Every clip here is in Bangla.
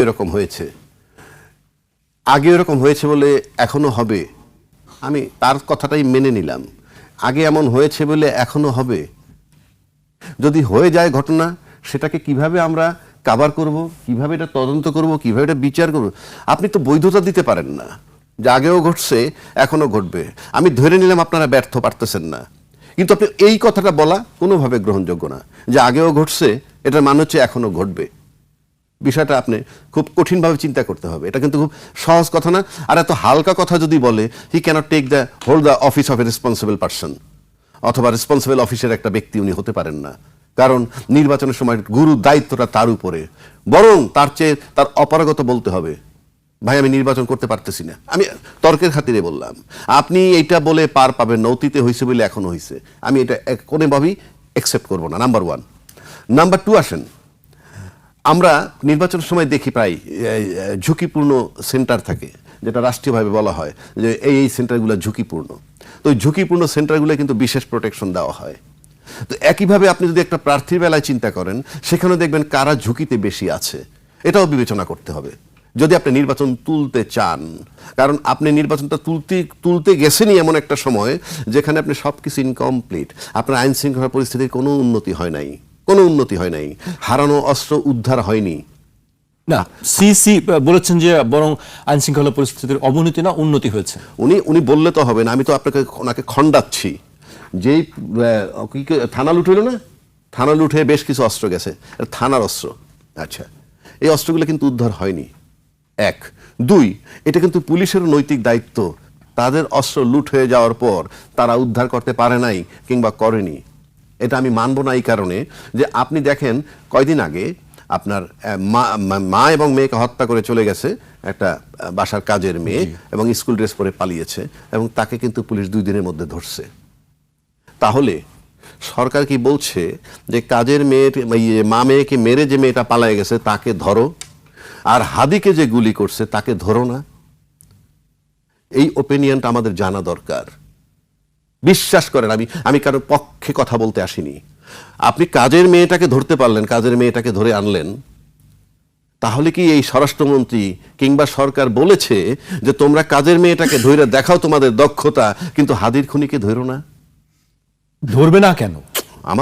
এরকম হয়েছে, আগে এরকম হয়েছে বলে এখনো হবে, আমি তার কথাটাই মেনে নিলাম। আগে এমন হয়েছে বলে এখনো হবে, যদি হয়ে যায় ঘটনা, সেটাকে কিভাবে আমরা কাভার করব, কিভাবে এটা তদন্ত করব, কিভাবে এটা বিচার করব, আপনি তো বৈধতা দিতে পারেন না যে আগেও ঘটছে এখনো ঘটবে। আমি ধরে নিলাম আপনারা ব্যর্থ পারতেছেন না, কিন্তু আপনি এই কথাটা বলা কোনোভাবে গ্রহণযোগ্য না যে আগেও ঘটছে, এটার মানে হচ্ছে এখনো ঘটবে। বিষয়টা আপনি খুব কঠিনভাবে চিন্তা করতে হবে, এটা কিন্তু খুব সহজ কথা না। আর এত হালকা কথা যদি বলে, he cannot take the hold the office of a responsible person, অথবা রেসপন্সিবল অফিসের একটা ব্যক্তি উনি হতে পারেন না, কারণ নির্বাচনের সময় গুরু দায়িত্বটা তার উপরে। বরং তার চেয়ে তার অপারগতা বলতে হবে, ভাই আমি নির্বাচন করতে পারতেছি না। আমি তর্কের খাতিরে বললাম, আপনি এইটা বলে পার পাবেন না, অতীতে হয়েছে বলে এখনো হয়েছে, আমি এটা কোনোভাবেই অ্যাকসেপ্ট করব না। Number one. নাম্বার টু, আসেন আমরা নির্বাচনের সময় দেখি প্রায় ঝুঁকিপূর্ণ সেন্টার থাকে, যেটা রাষ্ট্রীয়ভাবে বলা হয় যে এই সেন্টারগুলো ঝুঁকিপূর্ণ। তো ওই ঝুঁকিপূর্ণ সেন্টারগুলো কিন্তু বিশেষ প্রোটেকশন দেওয়া হয়। তো একইভাবে আপনি যদি একটা প্রার্থীর বেলায় চিন্তা করেন, সেখানে দেখবেন কারা ঝুঁকিতে বেশি আছে, এটাও বিবেচনা করতে হবে যদি আপনি নির্বাচন তুলতে চান। কারণ আপনি নির্বাচনটা তুলতে গেছেনই এমন একটা সময় যেখানে আপনি সব কিছু ইনকমপ্লিট, আপনার আইন শৃঙ্খলা পরিস্থিতির কোনো উন্নতি হয় নাই, কোনো উন্নতি হয় নাই, হারানো অস্ত্র উদ্ধার হয়নি। না, সিসি বলেছেন যে বরং আইন শৃঙ্খলা পরিস্থিতির অবনতি না উন্নতি হয়েছে। উনি বললে তো হবে না, আমি তো ওনাকে খণ্ডাচ্ছি। যেই থানা লুট হইল না, থানা লুটে বেশ কিছু অস্ত্র গেছে, থানার অস্ত্র। আচ্ছা, এই অস্ত্রগুলো কিন্তু উদ্ধার হয়নি, এক। দুই, এটা কিন্তু পুলিশের নৈতিক দায়িত্ব, তাদের অস্ত্র লুট হয়ে যাওয়ার পর তারা উদ্ধার করতে পারে নাই কিংবা করেনি। এটা আমি মানব না এই কারণে যে আপনি দেখেন কয়দিন আগে আপনার মা এবং মেয়েকে হত্যা করে চলে গেছে একটা বাসার কাজের মেয়ে, এবং স্কুল ড্রেস পরে পালিয়েছে, এবং তাকে কিন্তু পুলিশ 2 দিনের মধ্যে ধরছে। তাহলে সরকার কি বলছে যে কাজের মেয়ের মা মেয়েকে মেরে যে মেয়েটা পালায়ে গেছে তাকে ধরো, আর হাদিকে যে গুলি করছে তাকে ধরো না? এই ওপিনিয়নটা আমাদের জানা দরকার। বিশ্বাস করেন, আমি কারোর পক্ষে কথা বলতে আসিনি। আপনি কাজের মেয়েটাকে ধরতে পারলেন, কাজের মেয়েটাকে ধরে আনলেন, তাহলে কি এই স্বরাষ্ট্রমন্ত্রী কিংবা সরকার বলেছে যে তোমরা কাজের মেয়েটাকে ধরে দেখাও তোমাদের দক্ষতা, কিন্তু হাদির খুনিকে ধরো না? ধরবে না কেন? আমি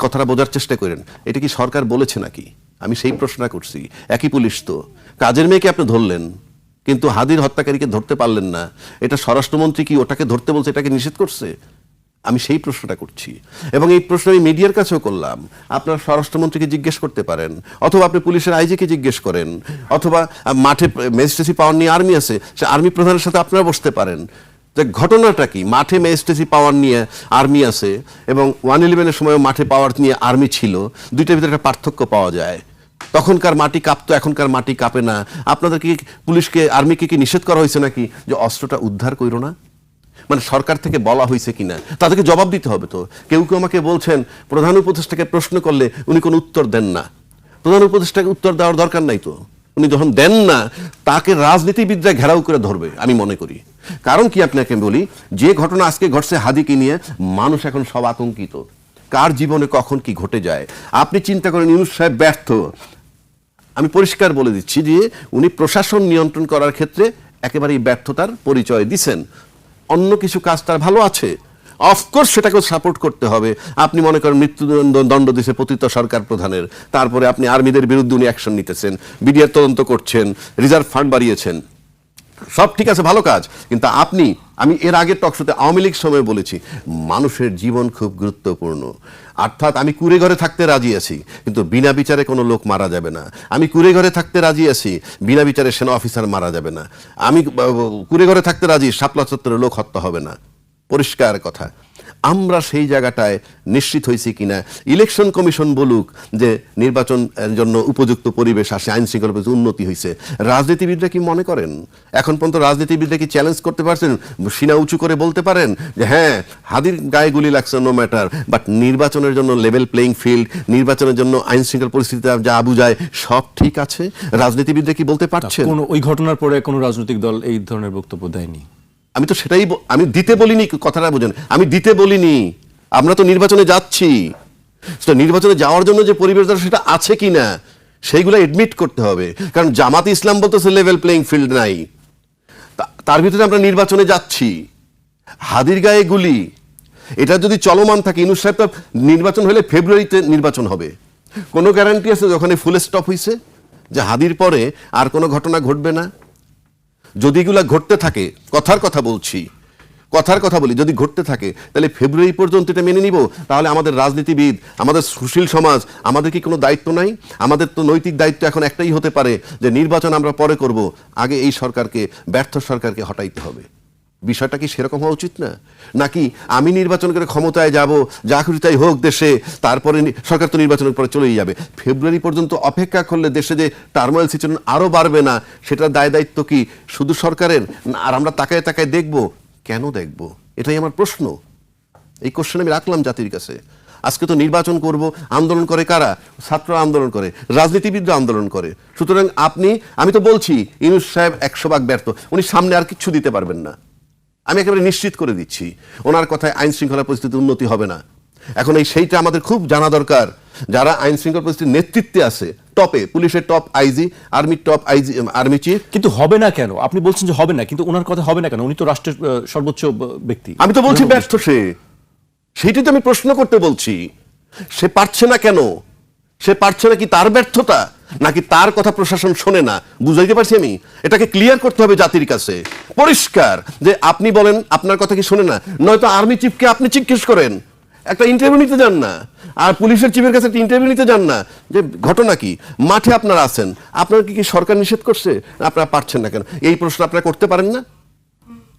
কথাটা বোঝার চেষ্টা করেন, এটা কি সরকার বলেছে নাকি? আমি সেই প্রশ্নটা করছি। একই পুলিশ তো, কাজের মেয়েকে আপনি ধরলেন কিন্তু হাদির হত্যাকারীকে ধরতে পারলেন না, এটা স্বরাষ্ট্রমন্ত্রী কি ওটাকে ধরতে বলছে, এটাকে নিষেধ করছে? আমি সেই প্রশ্নটা করছি, এবং এই প্রশ্ন আমি মিডিয়ার কাছেও করলাম। আপনার স্বরাষ্ট্রমন্ত্রীকে জিজ্ঞেস করতে পারেন, অথবা আপনি পুলিশের আইজিকে জিজ্ঞেস করেন, অথবা মাঠে ম্যাজিস্ট্রেসি পাওয়ার নিয়ে আর্মি আছে, সে আর্মি প্রধানের সাথে আপনারা বসতে পারেন যে ঘটনাটা কি। মাঠে ম্যাজিস্ট্রেসি পাওয়ার নিয়ে আর্মি আছে, এবং 111-এর সময় মাঠে পাওয়ার নিয়ে আর্মি ছিল, দুইটার ভিতরে একটা পার্থক্য পাওয়া যায়। তখনকার মাটি কাঁপতো, এখনকার মাটি কাঁপে না। আপনাদের কি পুলিশকে, আর্মিকে কি নিষেধ করা হয়েছে নাকি যে অস্ত্রটা উদ্ধার করো না? মানে সরকার থেকে বলা হয়েছে কিনা তাদেরকে জবাব দিতে হবে তো। কেউ কেউ আমাকে বলছেন প্রধান উপদেষ্টাকে প্রশ্ন করলে উনি কোনো উত্তর দেন না। প্রধান উপদেষ্টাকে উত্তর দেওয়ার দরকার নাই তো, উনি যখন দেন না তাকে রাজনীতিবিদরা ঘেরাও করে ধরবে আমি মনে করি। কারণ কি আপনাকে বলি, যে ঘটনা আজকে ঘটছে হাদিকে নিয়ে, মানুষ এখন সব আতঙ্কিত, কার জীবনে কখন কি ঘটে যায়। আপনি চিন্তা করেন, ইউনূস সাহেব ব্যর্থ। আমি পরিষ্কার বলে দিচ্ছি যে উনি প্রশাসন নিয়ন্ত্রণ করার ক্ষেত্রে একেবারেই ব্যর্থতার পরিচয় দিচ্ছেন। অন্য কিছু কাজ তার ভালো আছে, অফকোর্স সেটাকেও সাপোর্ট করতে হবে। আপনি মনে করেন মৃত্যুদণ্ড দিছে পতিত সরকার প্রধানের, তারপরে আপনি আর্মিদের বিরুদ্ধে উনি অ্যাকশন নিতেছেন, বিডিআর তদন্ত করছেন, রিজার্ভ ফান্ড বাড়িয়েছেন, সব ঠিক আছে, ভালো কাজ। কিন্তু আমি এর আগের টকশোতে আওয়ামী লীগ সময় বলেছি, মানুষের জীবন খুব গুরুত্বপূর্ণ। অর্থাৎ আমি কুড়ে ঘরে থাকতে রাজি আছি, কিন্তু বিনা বিচারে কোনো লোক মারা যাবে না। আমি কুড়ে ঘরে থাকতে রাজি আছি, বিনা বিচারে সেনা অফিসার মারা যাবে না। আমি কুড়ে ঘরে থাকতে রাজি, শাপলা চত্বরে লোক হত্যা হবে না। পরিষ্কার কথা। আমরা সেই জায়গাটায় নিশ্চিত হয়েছি কিনা। ইলেকশন কমিশন বলুক যে নির্বাচনের জন্য উপযুক্ত পরিবেশ আসে, আইন শৃঙ্খলা উন্নতি হয়েছে, রাজনীতিবিদরা কি মনে করেন? এখন পর্যন্ত রাজনীতিবিদরা কি চ্যালেঞ্জ করতে পারছেন, সিনা উঁচু করে বলতে পারেন যে হ্যাঁ হাদির গায়ে গুলি লাগছে, নো ম্যাটার, বাট নির্বাচনের জন্য লেভেল প্লেইং ফিল্ড, নির্বাচনের জন্য আইন শৃঙ্খলা পরিস্থিতি যা বুঝায় সব ঠিক আছে? রাজনীতিবিদরা কি বলতে পারছেন? ওই ঘটনার পরে কোনো রাজনৈতিক দল এই ধরনের বক্তব্য দেয়নি। আমি তো সেটাই আমি দিতে বলিনি, কথাটা বোঝেন, আমি দিতে বলিনি। আমরা তো নির্বাচনে যাচ্ছি, নির্বাচনে যাওয়ার জন্য যে পরিবেশ সেটা আছে কিনা সেইগুলো এডমিট করতে হবে, কারণ জামাত ইসলাম বলতেছে লেভেল প্লেইং ফিল্ড নাই। তার ভিতরে আমরা নির্বাচনে যাচ্ছি, হাদির গায়ে গুলি, এটা যদি চলমান থাকে, ইউনূস সাহেব তো নির্বাচন হলে ফেব্রুয়ারিতে নির্বাচন হবে, কোনো গ্যারান্টি আছে যখন ফুল স্টপ হয়েছে যে হাদির পরে আর কোনো ঘটনা ঘটবে না? যদি এগুলা ঘটতে থাকে, কথার কথা বলি, যদি ঘটতে থাকে তাহলে ফেব্রুয়ারি পর্যন্ত এটা মেনে নিব? তাহলে আমাদের রাজনীতিবিদ, আমাদের সুশীল সমাজ, আমাদের কি কোনো দায়িত্ব নাই? আমাদের তো নৈতিক দায়িত্ব এখন একটাই হতে পারে যে নির্বাচন আমরা পরে করব, আগে এই সরকারকে, ব্যর্থ সরকারকে হটাইতে হবে। বিষয়টা কি সেরকম হওয়া উচিত না? নাকি আমি নির্বাচন করে ক্ষমতায় যাব, যা খুশি তাই হোক দেশে, তারপরে সরকার তো নির্বাচনের পরে চলেই যাবে? ফেব্রুয়ারি পর্যন্ত অপেক্ষা করলে দেশে যে টার্মোয়েল সিচুয়েশন আরো বাড়বে না, সেটার দায় দায়িত্ব কি শুধু সরকারের? আর আমরা তাকায় তাকায় দেখব? কেন দেখব? এটাই আমার প্রশ্ন। এই কোশ্চেন আমি রাখলাম জাতির কাছে। আজকে তো নির্বাচন করব, আন্দোলন করে কারা? ছাত্ররা আন্দোলন করে, রাজনীতিবিদরা আন্দোলন করে। সুতরাং আমি তো বলছি ইউনূস সাহেব 100 ভাগ ব্যর্থ, উনি সামনে আর কিচ্ছু দিতে পারবেন না, আমি একেবারে নিশ্চিত করে দিচ্ছি। ওনার কথায় আইন শৃঙ্খলা পরিস্থিতি উন্নতি হবে না। এখন সেইটা আমাদের খুব জানা দরকার, যারা আইন শৃঙ্খলা পরিস্থিতির নেতৃত্বে আছে, টপে, পুলিশের টপ আইজি, আর্মির টপ আইজি, আর্মি চিফ। কিন্তু হবে না কেন? আপনি বলছেন যে হবে না, কিন্তু ওনার কথা হবে না কেন? উনি তো রাষ্ট্রের সর্বোচ্চ ব্যক্তি। আমি তো বলছি ব্যর্থ সে, সেইটাই তো আমি প্রশ্ন করতে বলছি। সে পারছে না কেন? সে পারছে না কি তার ব্যর্থতা, নাকি তার কথা প্রশাসন শোনে না? বুঝাইতে পারছি আমি? এটাকে ক্লিয়ার করতে হবে জাতির কাছে, পরিষ্কার, যে আপনি বলেন আপনার কথা কি শোনে না, নয়তো আর্মি চিফকে আপনি জিজ্ঞেস করেন, একটা ইন্টারভিউ নিতে যান না, আর পুলিশের চিফের কাছে একটা ইন্টারভিউ নিতে যান না, যে ঘটনা কি, মাঠে আপনারা আছেন, আপনার কি সরকার নিষেধ করছে, আপনারা পারছেন না কেন? এই প্রশ্ন আপনারা করতে পারেন না?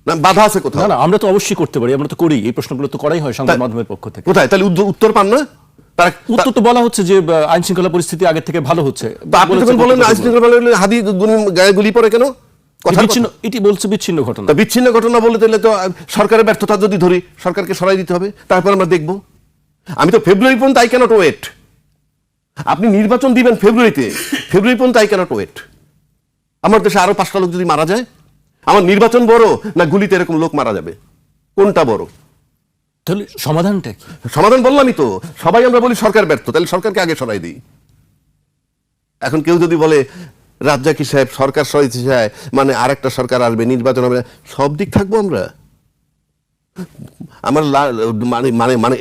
না বাধা আছে কোথাও? না, আমরা তো অবশ্যই করতে পারি, আমরা তো করি, এই প্রশ্নগুলো তো করাই হয় সংবাদ মাধ্যমের পক্ষ থেকে। কোথায় তাহলে উত্তর পান না? উত্তর তো বলা হচ্ছে যে আইন শৃঙ্খলা পরিস্থিতি আগের থেকে ভালো হচ্ছে। আপনি যখন বলেন আইন শৃঙ্খলা ভালো হলে হাদি গায়ে গুলি পড়ে কেন? এটি বলছে বিচ্ছিন্ন ঘটনা। বিচ্ছিন্ন ঘটনা বলে তাহলে তো সরকারের ব্যর্থতা যদি ধরি, সরকারকে সরাই দিতে হবে, তারপর আমরা দেখব। আমি তো ফেব্রুয়ারি পর্যন্ত আই ক্যানট ওয়েট। আপনি নির্বাচন দিবেন ফেব্রুয়ারিতে, ফেব্রুয়ারি পর্যন্ত আই ক্যানট ওয়েট। আমার দেশে আরো 5টা লোক যদি মারা যায়, আমার নির্বাচন বড় না গুলিতে এরকম লোক মারা যাবে? কোনটা বড়? তাহলে সমাধানটা কি? সমাধান বললামই তো, সবাই আমরা বলি সরকার ব্যর্থ, তাহলে সরকারকে আগে সরাই দিই। এখন কেউ যদি বলে রাজ্জাকি সাহেব সরকার সরাইতে চায় মানে আরেকটা সরকার আসবে, নির্বাচন হবে, সব দিক থাকবো আমরা? আমার মানে মানে মানে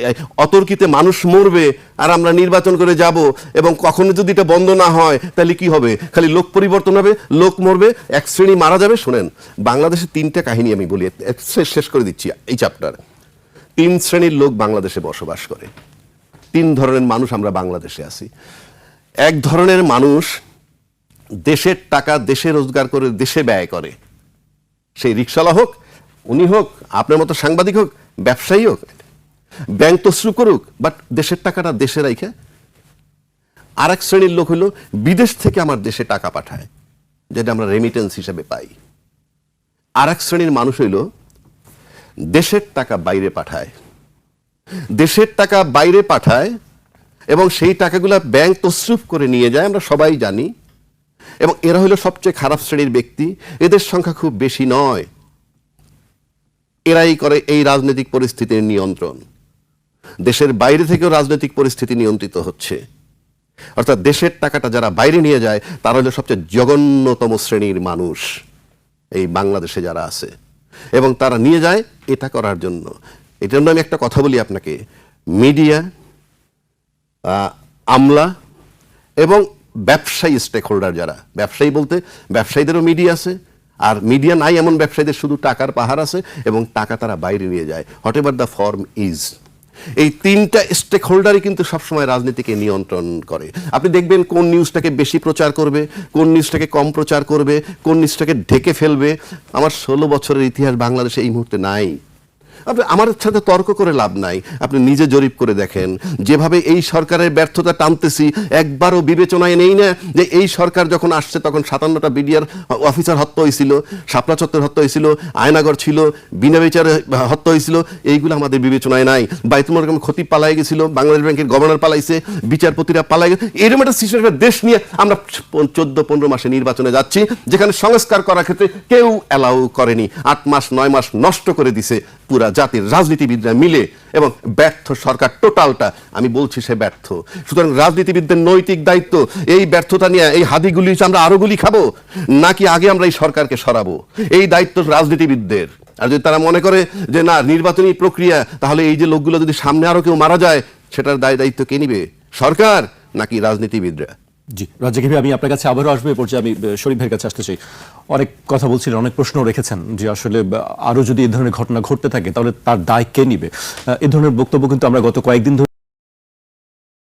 অতর্কিতে মানুষ মরবে আর আমরা নির্বাচন করে যাব, এবং কখনো যদি এটা বন্ধ না হয় তাহলে কি হবে? খালি লোক পরিবর্তন হবে, লোক মরবে, এক শ্রেণী মারা যাবে। শোনেন, বাংলাদেশে 3টা কাহিনী আমি বলি, শেষ করে দিচ্ছি এই চ্যাপ্টার। 3 শ্রেণীর লোক বাংলাদেশে বসবাস করে, 3 ধরনের মানুষ আমরা বাংলাদেশে আছি। এক ধরনের মানুষ দেশের টাকা দেশে রোজগার করে দেশে ব্যয় করে, সেই রিকশাওয়ালা হোক, উনি হোক, আপনার মতো সাংবাদিক হোক, ব্যবসায়ী হোক, ব্যাংক তসরু করুক, বাট দেশের টাকাটা দেশে রাখে। আর এক শ্রেণীর লোক হলো বিদেশ থেকে আমার দেশে টাকা পাঠায়, যেটা আমরা রেমিটেন্স হিসেবে পাই। আর এক শ্রেণীর মানুষ হইল দেশের টাকা বাইরে পাঠায়, দেশের টাকা বাইরে পাঠায় এবং সেই টাকাগুলা ব্যাংক তসরুফ করে নিয়ে যায়, আমরা সবাই জানি। এবং এরা হলো সবচেয়ে খারাপ শ্রেণীর ব্যক্তি, এদের সংখ্যা খুব বেশি নয়। এরাই করে এই রাজনৈতিক পরিস্থিতির নিয়ন্ত্রণ। দেশের বাইরে থেকেও রাজনৈতিক পরিস্থিতি নিয়ন্ত্রিত হচ্ছে, অর্থাৎ দেশের টাকাটা যারা বাইরে নিয়ে যায় তারা হলো সবচেয়ে জঘন্যতম শ্রেণীর মানুষ এই বাংলাদেশে যারা আছে, এবং তারা নিয়ে যায় এটা করার জন্য। এটার জন্য আমি একটা কথা বলি আপনাকে, মিডিয়া, আমলা এবং ব্যবসায়ী স্টেক হোল্ডার যারা, ব্যবসায়ী বলতে ব্যবসায়ীদেরও মিডিয়া আছে, আর মিডিয়া নাই এমন ব্যবসায়ীদের শুধু টাকার পাহাড় আছে এবং টাকা তারা বাইরে নিয়ে যায়, what ever the form is. এই 3টা স্টেক হোল্ডারই কিন্তু সবসময় রাজনীতিকে নিয়ন্ত্রণ করে। আপনি দেখবেন কোন নিউজটাকে বেশি প্রচার করবে, কোন নিউজটাকে কম প্রচার করবে, কোন নিউজটাকে ঢেকে ফেলবে। আমার 16 বছরের ইতিহাস বাংলাদেশে এই মুহূর্তে নাই। আপনি আমার সাথে তর্ক করে লাভ নাই, আপনি নিজে জরিপ করে দেখেন। যেভাবে এই সরকারের ব্যর্থতা টানতেছি, একবারও বিবেচনায় নেই না যে এই সরকার যখন আসছে তখন 57টা বিডিআর অফিসার হত্যা হয়েছিল, শাপলা চত্বর হত্যা হয়েছিল, আয়নাগর ছিল, বিনা বিচারে হত্যা হয়েছিল, এইগুলো আমাদের বিবেচনায় নাই। বাইতুল মোকাররম খতিব পালাই গেছিল, বাংলাদেশ ব্যাংকের গভর্নর পালাইছে, বিচারপতিরা পালাই গেছে। এরকম একটা সিচুয়েশন দেশ নিয়ে আমরা 14-15 মাসে নির্বাচনে যাচ্ছি, যেখানে সংস্কার করার ক্ষেত্রে কেউ অ্যালাউ করেনি। 8 মাস 9 মাস নষ্ট করে দিছে পুরা জাতির রাজনীতিবিদরা মিলে এবং ব্যর্থ সরকার টোটালটা, আমি বলছি সে ব্যর্থ। সুতরাং রাজনীতিবিদদের নৈতিক দায়িত্ব এই ব্যর্থতা নিয়ে এই হাদিগুলি আমরা আরো গুলি খাবো, নাকি আগে আমরা এই সরকারকে সরাবো, এই দায়িত্ব রাজনীতিবিদদের। আর যদি তারা মনে করে যে না নির্বাচনী প্রক্রিয়া, তাহলে এই যে লোকগুলো যদি সামনে আরো কেউ মারা যায়, সেটার দায়িত্ব কে নিবে, সরকার নাকি রাজনীতিবিদরা? জি রাজ্জাক ভাই, আমি আপনার কাছে আবারও আসবে, পর্যায়ে আমি শরীফ ভাইয়ের কাছে আসতে চাই। অনেক কথা বলছিলেন, অনেক প্রশ্ন রেখেছেন যে আসলে আরো যদি এই ধরনের ঘটনা ঘটতে থাকে তাহলে তার দায় কে নিবে। এই ধরনের বক্তব্য কিন্তু আমরা গত কয়েকদিন ধরে